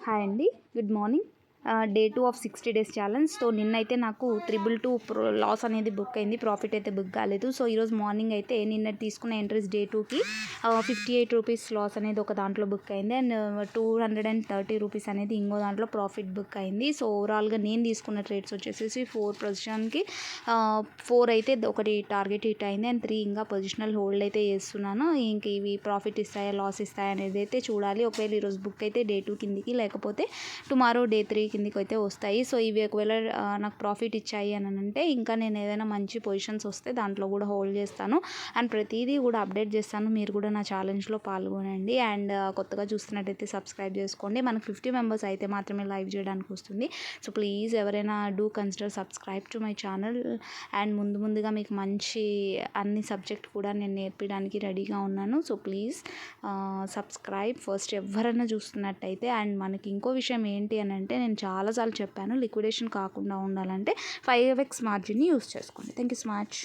Hi అండి. Good morning. Day 2 of 60 days challenge. So నిన్నైతే నాకు 222 లాస్ అనేది బుక్ అయింది. ప్రాఫిట్ అయితే బుక్ కాలేదు. సో ఈరోజు మార్నింగ్ అయితే నిన్న తీసుకున్న ఎంట్రీస్ డే 2కి 58 రూపీస్ లాస్ అనేది ఒక దాంట్లో బుక్ అయింది. అండ్ 230 రూపీస్ అనేది ఇంకో దాంట్లో ప్రాఫిట్ బుక్ అయింది. సో ఓవరాల్గా నేను తీసుకున్న ట్రేడ్స్ వచ్చేసి 4 పొజిషన్కి 4 అయితే ఒకటి టార్గెట్ హిట్ అయింది. అండ్ 3 ఇంకా పొజిషనల్ హోల్డ్ అయితే చేస్తున్నాను. ఇంక ఇవి ప్రాఫిట్ ఇస్తాయా లాస్ ఇస్తాయా అనేది అయితే చూడాలి. ఒకవేళ ఈరోజు బుక్ అయితే డే 2 కిందికి, లేకపోతే టుమారో డే 3 కిందికి అయితే వస్తాయి. సో ఇవి ఒకవేళ నాకు ప్రాఫిట్ ఇచ్చాయి అని అంటే ఇంకా నేను ఏదైనా మంచి పొజిషన్స్ వస్తే దాంట్లో కూడా హోల్డ్ చేస్తాను. అండ్ ప్రతిదీ కూడా అప్డేట్ చేస్తాను. మీరు కూడా నా ఛాలెంజ్లో పాల్గొనండి. అండ్ కొత్తగా చూస్తున్నట్టయితే సబ్స్క్రైబ్ చేసుకోండి. మనకు 50 మెంబర్స్ అయితే మాత్రమే లైవ్ చేయడానికి వస్తుంది. సో ప్లీజ్ ఎవరైనా do consider subscribe to my channel. And ముందుగా మీకు మంచి అన్ని సబ్జెక్ట్ కూడా నేను నేర్పించడానికి రెడీగా ఉన్నాను. సో ప్లీజ్ సబ్స్క్రైబ్ ఫస్ట్ ఎవరైనా చూస్తున్నట్టయితే. అండ్ మనకి ఇంకో విషయం ఏంటి అని అంటే, నేను చాలాసార్లు చెప్పాను, లిక్విడేషన్ కాకుండా ఉండాలంటే 5x మార్జిన్ని యూస్ చేసుకోండి. Thank you so much.